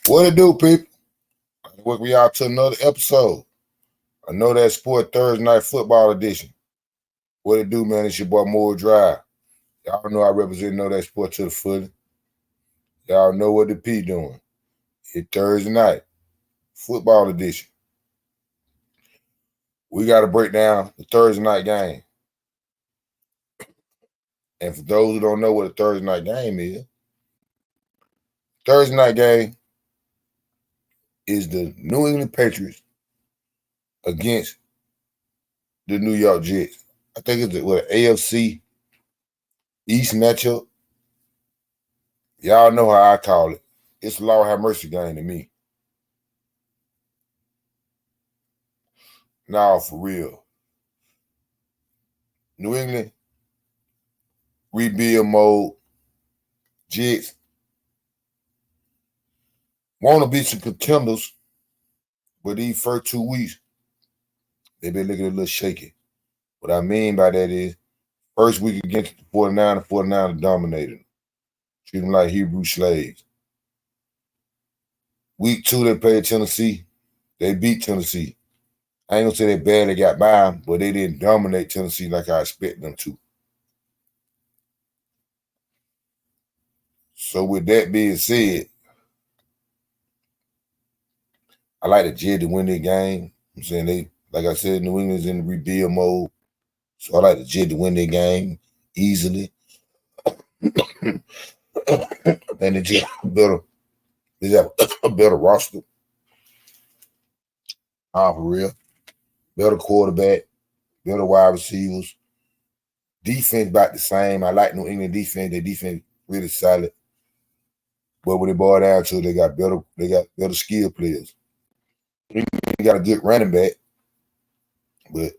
What it do, people? Welcome y'all to another episode. I know that sport Thursday night football edition. What it do, man? It's your boy Moore Drive. Y'all know I represent Know That Sport to the footy. Y'all know what the P doing. It's Thursday night football edition. We got to break down the Thursday night game. And for those who don't know what a Thursday night game is, Thursday night game is the New England Patriots against the New York Jets. I think it's an AFC East matchup. Y'all know how I call it. It's a Lord have mercy game to me. Nah, for real. New England, rebuild mode. Jets want to be some contenders, but these first 2 weeks, they've been looking a little shaky. What I mean by that is, first week against the 49ers dominated them. Treat them like Hebrew slaves. Week 2, they played Tennessee. They beat Tennessee. I ain't gonna say they badly got by them, but they didn't dominate Tennessee like I expect them to. So with that being said, I like the Jets to win their game. I'm saying like I said, New England's in the rebuild mode. So I like the Jets to win their game easily. And the Jets have a better roster. For real. Better quarterback, better wide receivers. Defense about the same. I like New England defense. Their defense really solid. But when it boils down to it, they got better skill players. They got a good running back, but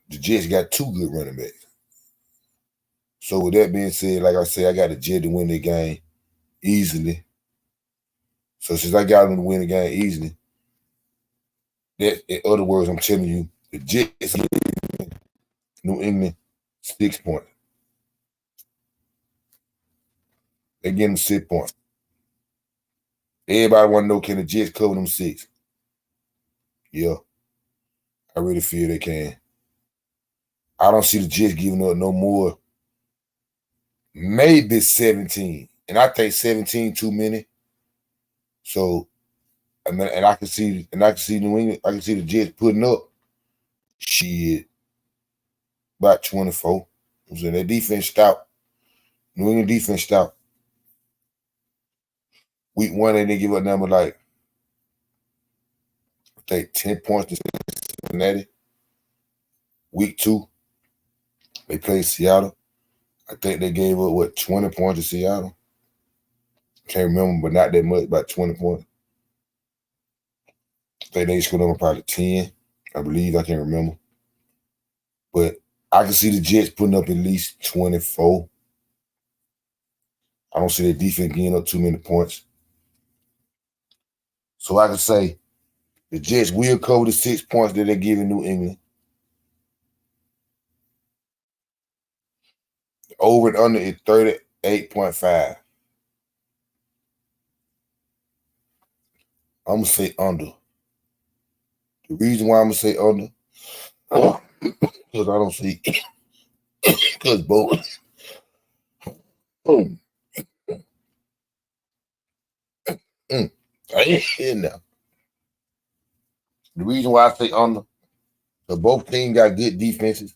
the Jets got 2 good running backs. So with that being said, like I said, I got the Jets to win their game easily. So since I got them to win the game easily, that in other words, I'm telling you, the Jets New England 6 points. They getting 6 points. Everybody want to know, can the Jets cover them 6? Yeah, I really feel they can. I don't see the Jets giving up no more. Maybe 17, and I think 17 too many. So, and I can see New England. I can see the Jets putting up shit about 24. I'm saying their defense stout. New England defense stout. Week 1, they didn't give up number like I think 10 points to Cincinnati. Week 2, they played Seattle. I think they gave up 20 points to Seattle. Can't remember, but not that much, about 20 points. I think they scored them probably 10. I believe, I can't remember. But I can see the Jets putting up at least 24. I don't see their defense getting up too many points. So I can say the Jets will cover the 6 points that they're giving New England. Over and under is 38.5. I'm going to say under. The reason why I'm going to say under, because I don't see, because both. I ain't here now. The reason why I say under, because both teams got good defenses.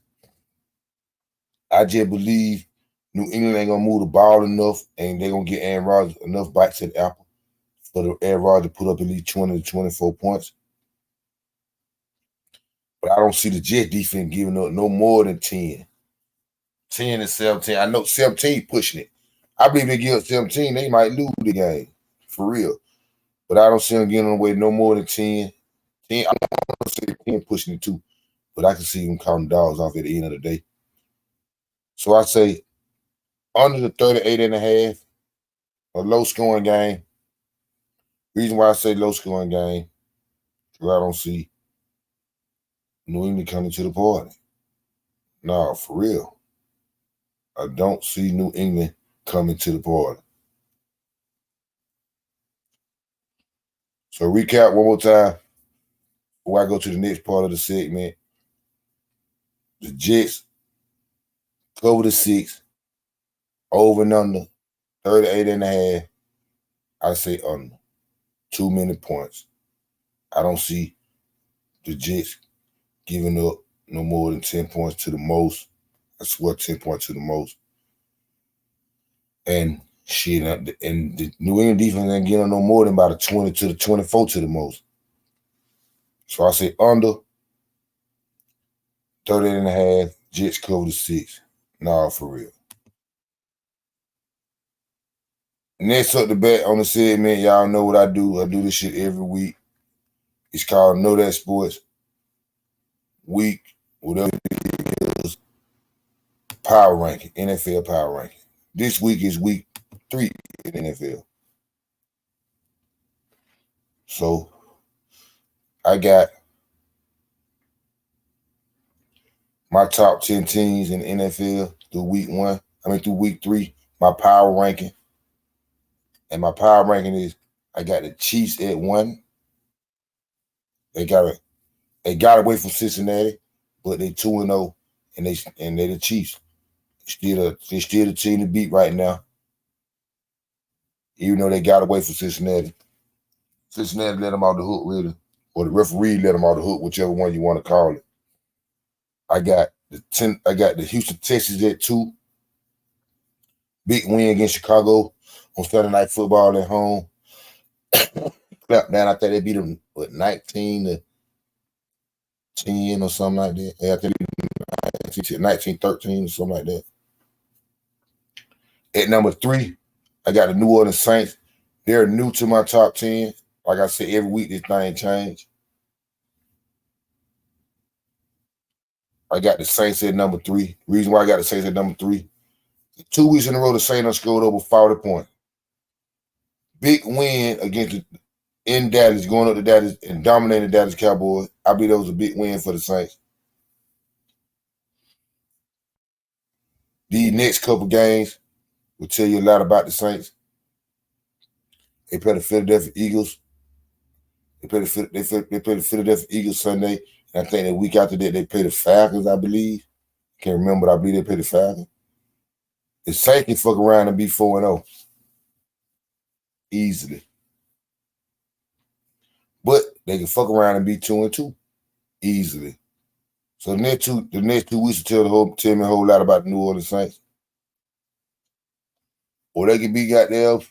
I just believe New England ain't going to move the ball enough, and they're going to get Aaron Rodgers enough bites at the apple for the Aaron Rodgers to put up at least 20 to 24 points. But I don't see the Jet defense giving up no more than 10. 10 and 17. I know 17 pushing it. I believe they give up 17, they might lose the game. For real. But I don't see them getting away no more than 10. 10, I don't say 10 pushing it too. But I can see them counting dogs off at the end of the day. So I say under the 38.5, a low-scoring game. Reason why I say low-scoring game, because I don't see New England coming to the party. No, for real. I don't see New England coming to the party. So recap one more time before I go to the next part of the segment. The Jets cover the 6, over and under 38.5. I say under. Too many points. I don't see the Jets giving up no more than 10 points to the most. I swear 10 points to the most. And shit, and the New England defense ain't getting no more than about a 20 to the 24 to the most. So I say under 38.5. Jets cover the 6. Nah, for real. Next up the bet on the segment, y'all know what I do. I do this shit every week. It's called Knowdatsports Week, whatever it is, power ranking, NFL power ranking. This week is week 3 in the NFL. So I got my top 10 teams in the NFL through week 3, my power ranking. And my power ranking is I got the Chiefs at 1. They got away from Cincinnati, but they 2-0, and they the Chiefs. They're still the team to beat right now. Even though they got away from Cincinnati. Cincinnati let them out the hook, really. Or the referee let them out the hook, whichever one you want to call it. I got the Houston Texans at 2. Big win against Chicago on Sunday Night Football at home. Clap down. I think they beat them 19-10 or something like that. Yeah, I think 19-13 or something like that. At number 3, I got the New Orleans Saints. They're new to my top 10. Like I said, every week this thing change. I got the Saints at number 3. Reason why I got the Saints at number 3. 2 weeks in a row, the Saints scored over 40 points. Big win in Dallas, going up to Dallas and dominating the Dallas Cowboys. I believe that was a big win for the Saints. These next couple games will tell you a lot about the Saints. They play the Philadelphia Eagles. They play the Philadelphia Eagles Sunday. And I think the week after that, they play the Falcons, I believe. Can't remember, but I believe they play the Falcons. The Saints can fuck around and be 4-0. Easily. But they can fuck around and be 2-2. Easily. So the next two weeks will tell me a whole lot about the New Orleans Saints. Or they can be goddamn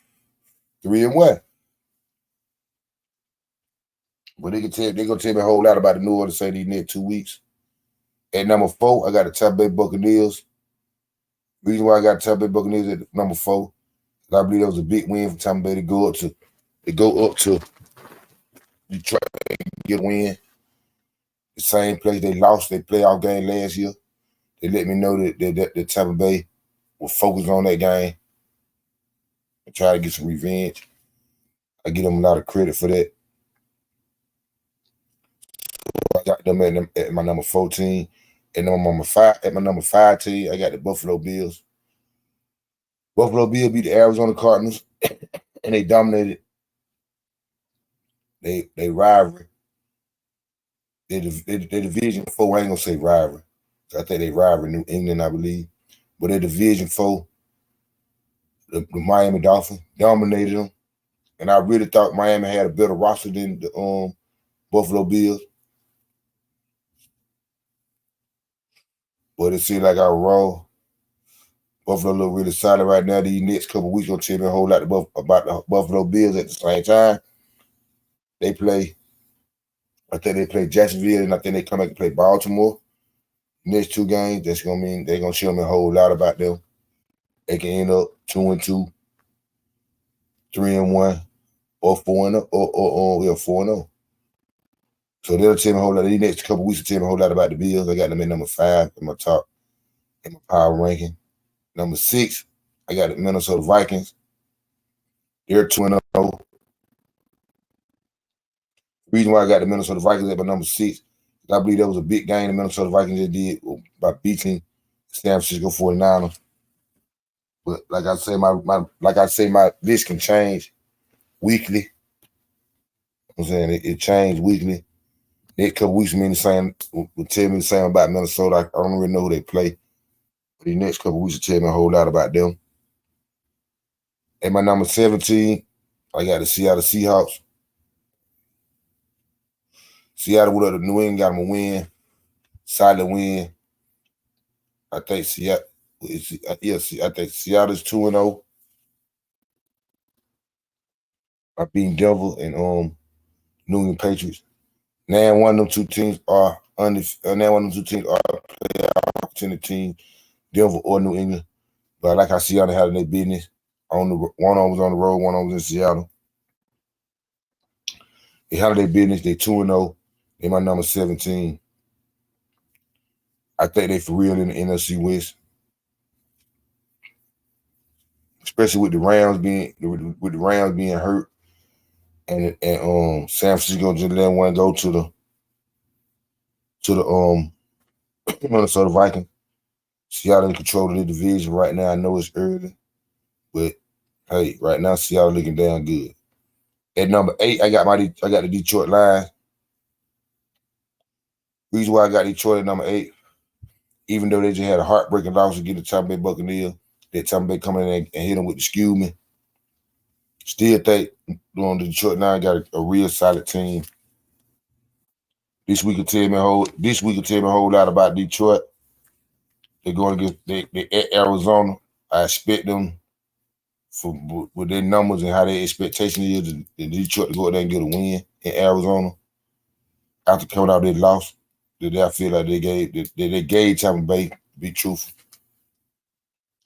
3-1. But they're gonna tell me a whole lot about the New Orleans Saints these next 2 weeks. At number 4, I got the Tampa Bay Buccaneers. Reason why I got the Tampa Bay Buccaneers at number 4, I believe that was a big win for Tampa Bay to go up to Detroit and get a win. The same place they lost their playoff game last year. They let me know that Tampa Bay will focus on that game and try to get some revenge. I give them a lot of credit for that. I got them at my number 14. And at my number 5 team, I got the Buffalo Bills. Buffalo Bills beat the Arizona Cardinals, and they dominated they rivalry. They Division 4. I ain't gonna say rivalry. I think they rivalry New England, I believe. But their Division 4, the Miami Dolphins dominated them. And I really thought Miami had a better roster than the Buffalo Bills. But it seemed like I was wrong. Buffalo look really solid right now. These next couple weeks gonna tell me a whole lot about the Buffalo Bills. At the same time, I think they play Jacksonville, and I think they come back and play Baltimore. Next 2 games, that's gonna mean they're gonna show me a whole lot about them. They can end up 2-2, 3-1, or 4-0, or 4-0. So they'll tell me a whole lot. These next couple weeks will tell me a whole lot about the Bills. I got them at number 5 in my top, in my power ranking. Number 6, I got the Minnesota Vikings. They're 2-0. The reason why I got the Minnesota Vikings at my number 6, I believe that was a big game the Minnesota Vikings just did by beating San Francisco 49ers. But like I say, my list can change weekly. I'm saying it changed weekly. Next couple weeks mean the same. Will tell me the same about Minnesota. I don't really know who they play. But the next couple weeks will tell me a whole lot about them. At my number 17, I got the Seattle Seahawks. Seattle with the New England got them a win, solid win. I think Seattle. I think Seattle's 2-0. I beat Denver and New England Patriots. Now one of them two teams are playoff opportunity team, Denver or New England. But like I see Seattle having their business. One of them was on the road, one of them was in Seattle. They handle their business. They 2-0. They my number 17. I think they for real in the NFC West. Especially with the Rams being hurt. And San Francisco just let one go to the Minnesota Vikings. Seattle in control of the division right now. I know it's early, but hey, right now Seattle looking damn good. At number 8, I got the Detroit Lions. Reason why I got Detroit at number 8, even though they just had a heartbreaking loss against the Tampa Bay Buccaneers, that Tampa Bay coming in and hit them with the skew me. Still think the Detroit Lions got a real solid team. This week will tell me a whole lot about Detroit. They're going against they at Arizona. I expect them with their numbers and how their expectation is in Detroit to go out there and get a win in Arizona. After coming out their loss, that I feel like they gave Tampa Bay, to be truthful.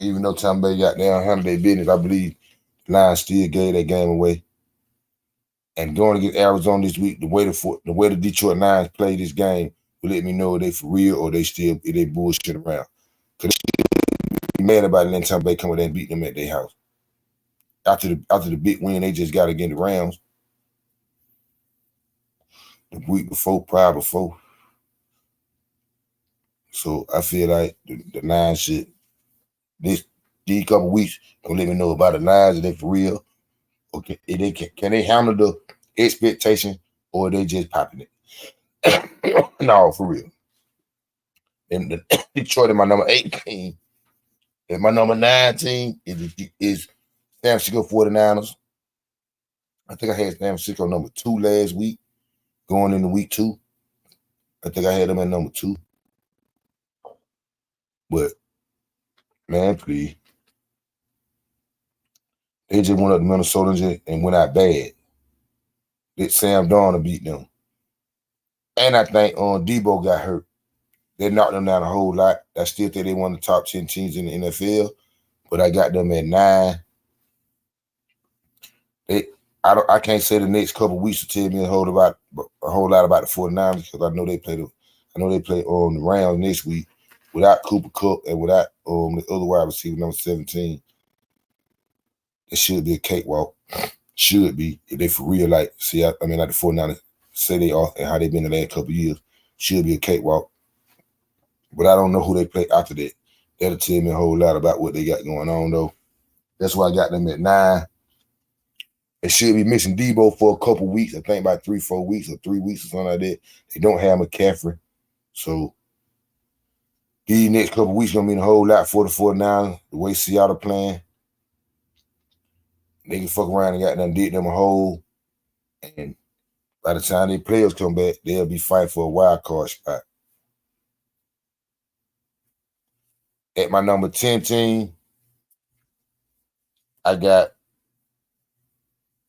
Even though Tampa Bay got down handled their business, I believe the Lions still gave that game away. And going against Arizona this week, the way the Detroit Lions play this game will let me know if they for real or they bullshit around. Because they mad about letting Tampa Bay come in there and beat them at their house. After the big win they just got against the Rams the week before, prior before. So I feel like the Lions should these couple weeks gonna let me know about the Lions. If they for real, okay? Can they handle the expectation or are they just popping it? No, for real. And the Detroit is my number 18. And my number 19 is San Francisco 49ers. I think I had San Francisco number 2 last week, going into week 2. I think I had them at number 2. But man, please. They just went up to Minnesota and went out bad. Let Sam Darnold beat them. And I think Debo got hurt. They knocked them down a whole lot. I still think they one of the top 10 teams in the NFL, but I got them at 9. I can't say the next couple of weeks to tell me a whole lot about the 49ers because I know they play on the Rams next week without Cooper Kupp and without the other wide receiver number 17. It should be a cakewalk. Should be if they for real like the 49ers say they are and how they've been the last couple of years. Should be a cakewalk. But I don't know who they play after that. That'll tell me a whole lot about what they got going on, though. That's why I got them at 9. They should be missing Debo for a couple weeks. I think about 3-4 weeks or 3 weeks or something like that. They don't have McCaffrey. So these next couple weeks going to mean a whole lot for the 49ers. The way Seattle playing. They can fuck around and got them dig them a hole. And by the time their players come back, they'll be fighting for a wild card spot. At my number 10 team, I got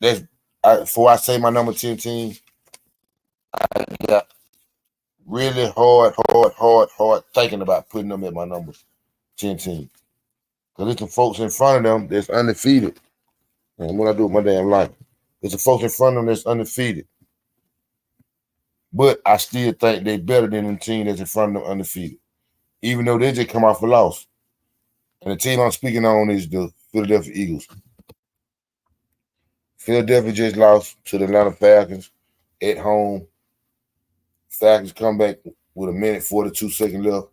before I say my number 10 team, I got really hard thinking about putting them at my number 10 team. Because there's some folks in front of them that's undefeated. And what I do with my damn life. There's some folks in front of them that's undefeated. But I still think they're better than the team that's in front of them undefeated. Even though they just come off a loss. And the team I'm speaking on is the Philadelphia Eagles. Philadelphia just lost to the Atlanta Falcons at home. Falcons come back with 1:42 seconds left.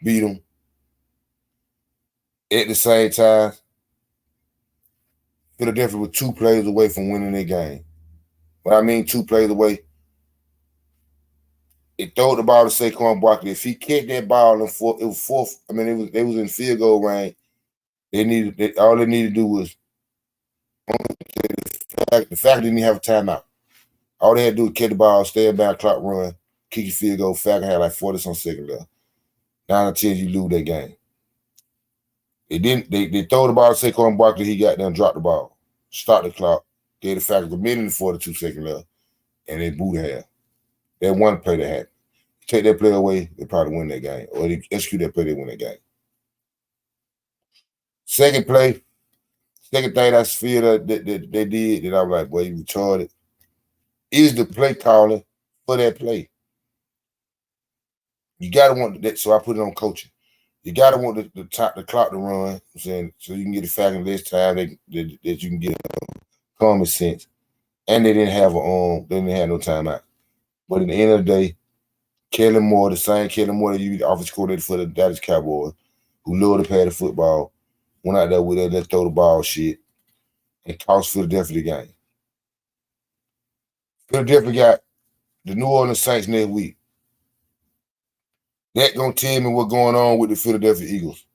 Beat them. At the same time, Philadelphia was 2 plays away from winning their game. When I mean 2 plays away, it throw the ball to Saquon Barkley. If he kicked that ball in fourth, it was fourth. I mean, they was in field goal range. All they needed to do was the fact didn't have a timeout. All they had to do was catch the ball, stay back, clock run, kick your field goal. Falcons had like 40-some seconds left. 9 or 10, you lose that game. They didn't. They throw the ball to Saquon Barkley. He got them, dropped the ball, start the clock, gave the Falcons a minute and 42 seconds left, and they booed the half. That one play that happened. Take that play away, they probably win that game. Or they execute that play, they win that game. Second thing I feel that they did that I was like, boy, you retarded, is the play calling for that play. You gotta want that, so I put it on coaching. You gotta want the clock to run, I'm saying, so you can get the Falcons less time that you can get common sense. And they didn't have no timeout. But at the end of the day, Kellen Moore, the same Kellen Moore that you the offensive coordinator for the Dallas Cowboys, who loved to play the football, went out there with that let's throw the ball shit and cost Philadelphia the game. Philadelphia got the New Orleans Saints next week. That gonna tell me what's going on with the Philadelphia Eagles.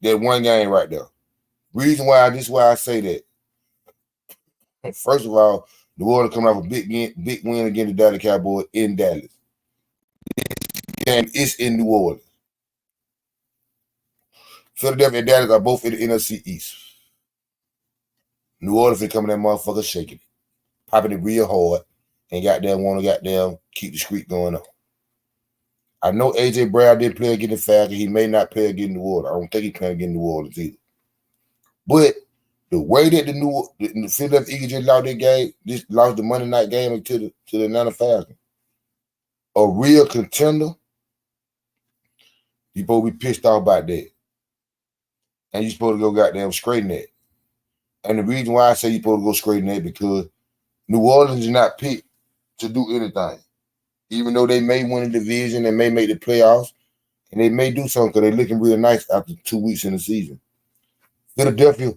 That one game right there. This is why I say that. First of all, New Orleans coming off a big win against the Dallas Cowboys in Dallas. This game is in New Orleans. Philadelphia and Dallas are both in the NFC East. New Orleans is coming that motherfucker shaking it, popping it real hard, and want to keep the streak going on. I know AJ Brown didn't play against the Falcons. He may not play against New Orleans. I don't think he playing against New Orleans either. But the way that the Philadelphia Eagles just lost their game, just lost the Monday night game to the Atlanta Falcons, a real contender, you supposed to be pissed off about that. And you supposed to go goddamn straighten that. And the reason why I say you supposed to go straighten that because New Orleans is not picked to do anything. Even though they may win the division, they may make the playoffs, and they may do something because they're looking real nice after 2 weeks in the season. Philadelphia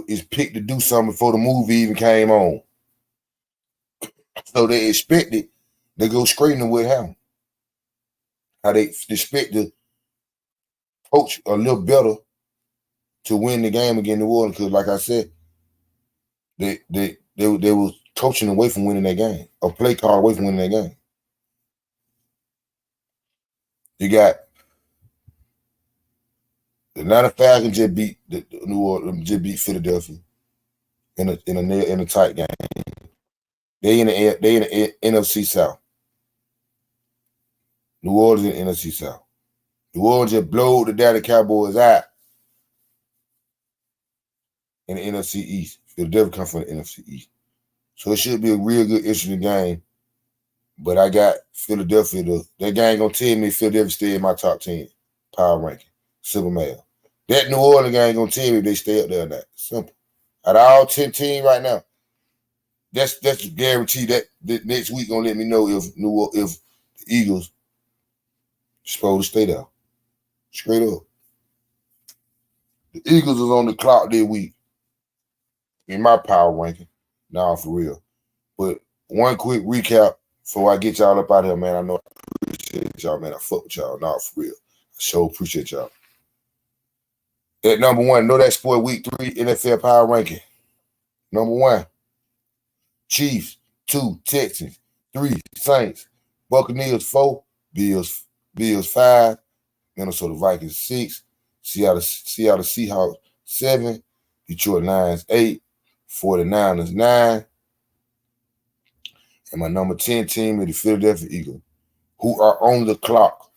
is picked to do something before the movie even came on. So they expected to go straightening with him. How they expect to coach a little better to win the game against New Orleans, because like I said, they were coaching away from winning that game, or play call away from winning that game. You got the Atlanta Falcons just beat the New Orleans, just beat Philadelphia in a tight game. They in the NFC South. New Orleans in the NFC South. New Orleans just blowed the Dallas Cowboys out in the NFC East. Philadelphia come from the NFC East. So it should be a real good, interesting game. But I got Philadelphia. That game gonna tell me Philadelphia stay in my top 10 power ranking. Simple math. That New Orleans game gonna tell me if they stay up there or not. Simple. Out of all 10 teams right now, that's guaranteed that next week gonna let me know if the Eagles supposed to stay there. Straight up. The Eagles is on the clock this week in my power ranking. Nah, for real. But one quick recap before I get y'all up out here, man. I know I appreciate y'all, man. I fuck with y'all. Nah, for real. I sure appreciate y'all. At number 1, Knowdatsports Week 3 NFL Power Ranking. Number 1, Chiefs. 2, Texans. 3, Saints. Buccaneers 4, Bills 5, Minnesota Vikings 6, Seattle Seahawks 7, Detroit Lions 8, 49ers 9, and my number 10 team is the Philadelphia Eagles, who are on the clock.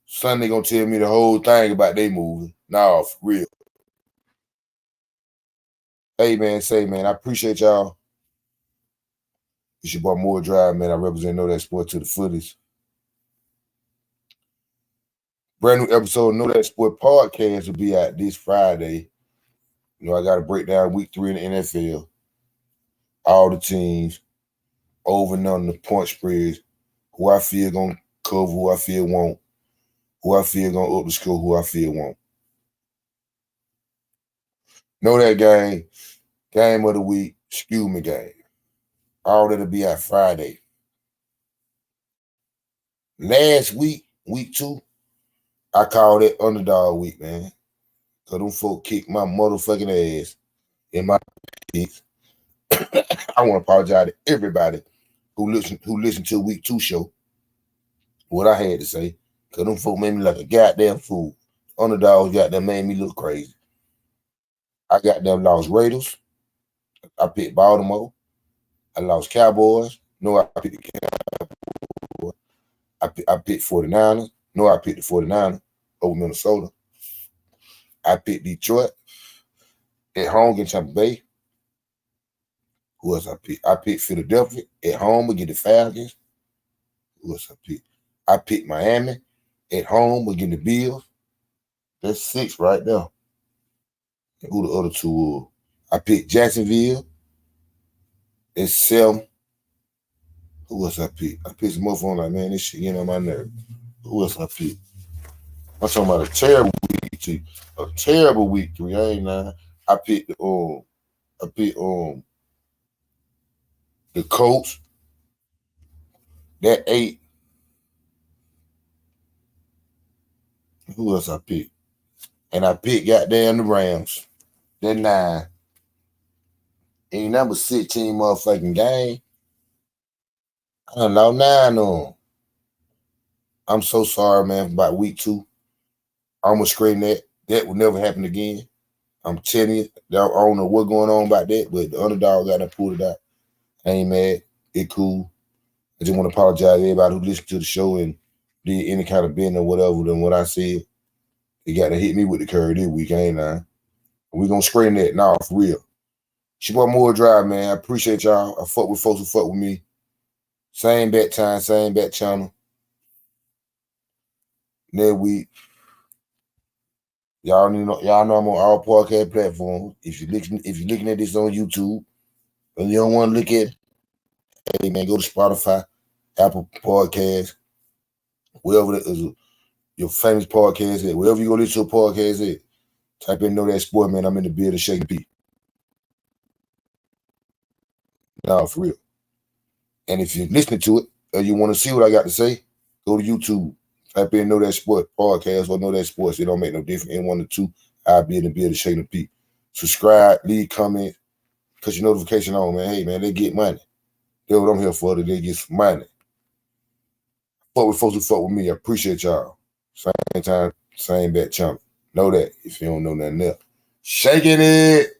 Sunday gonna tell me the whole thing about they moving. Nah, for real. Hey man, I appreciate y'all. It's your boy Moore Drive, man. I represent Knowdatsports to the footies. Brand new episode of Knowdatsports podcast will be out this Friday. You know, I got to break down week 3 in the NFL. All the teams, over and under the point spreads, who I feel gonna cover, who I feel won't, who I feel gonna up the score, who I feel won't. Know that game of the week, excuse me game. All that'll be out Friday. Last week, week 2, I called it underdog week, man. Cause them folk kicked my motherfucking ass in my picks. I want to apologize to everybody who listened to week 2 show. What I had to say. Cause them folk made me like a goddamn fool. Underdogs goddamn made me look crazy. I got them lost Raiders. I picked Baltimore. I lost Cowboys. No, I picked the Cowboys. I picked 49ers. No, I picked the 49ers over Minnesota. I picked Detroit at home against Tampa Bay. Who else I picked? I picked Philadelphia at home against the Falcons. Who else I picked? I picked Miami at home against the Bills. That's 6 right there. And who the other 2 were? I picked Jacksonville. It's 7. Who else I picked? I picked some more phone like, man, this shit getting on my nerve. Who else I picked? I'm talking about a terrible week 2. A terrible week 3. I ain't lying. I picked the Colts. That 8. Who else I picked? And I picked goddamn the Rams. That 9. Ain't number 16 motherfucking game. I don't know 9 on them. I'm so sorry, man, about week 2. I'm gonna scream that. That will never happen again. I'm telling you, I don't know what's going on about that, but the underdog got to pull it out. I ain't mad. It cool. I just want to apologize to everybody who listened to the show and did any kind of bending or whatever than what I said. They got to hit me with the curve this week, ain't I? We gonna scream that now for real. It's your boy More Drive, man. I appreciate y'all. I fuck with folks who fuck with me. Same bat time, same bat channel. Next week. Y'all know I'm on all podcast platforms. If you're looking at this on YouTube and you don't want to look at it, hey man, go to Spotify, Apple Podcasts, wherever it is, your famous podcast at, wherever you go listen to a podcast at. Type in Know That Sport, man. I'm in the building shaking P. Nah, for real. And if you're listening to it and you want to see what I got to say, go to YouTube. Type in Know That Sport podcast or Know That Sports. It don't make no difference. In 1 or 2, I'll be in the building shaking P. Subscribe, leave comment, put your notification on, man. Hey, man, they get money. That's what I'm here for. They get some money. Fuck with folks who fuck with me. I appreciate y'all. Same time, same bet channel. Know that if you don't know nothing else. Shaking it.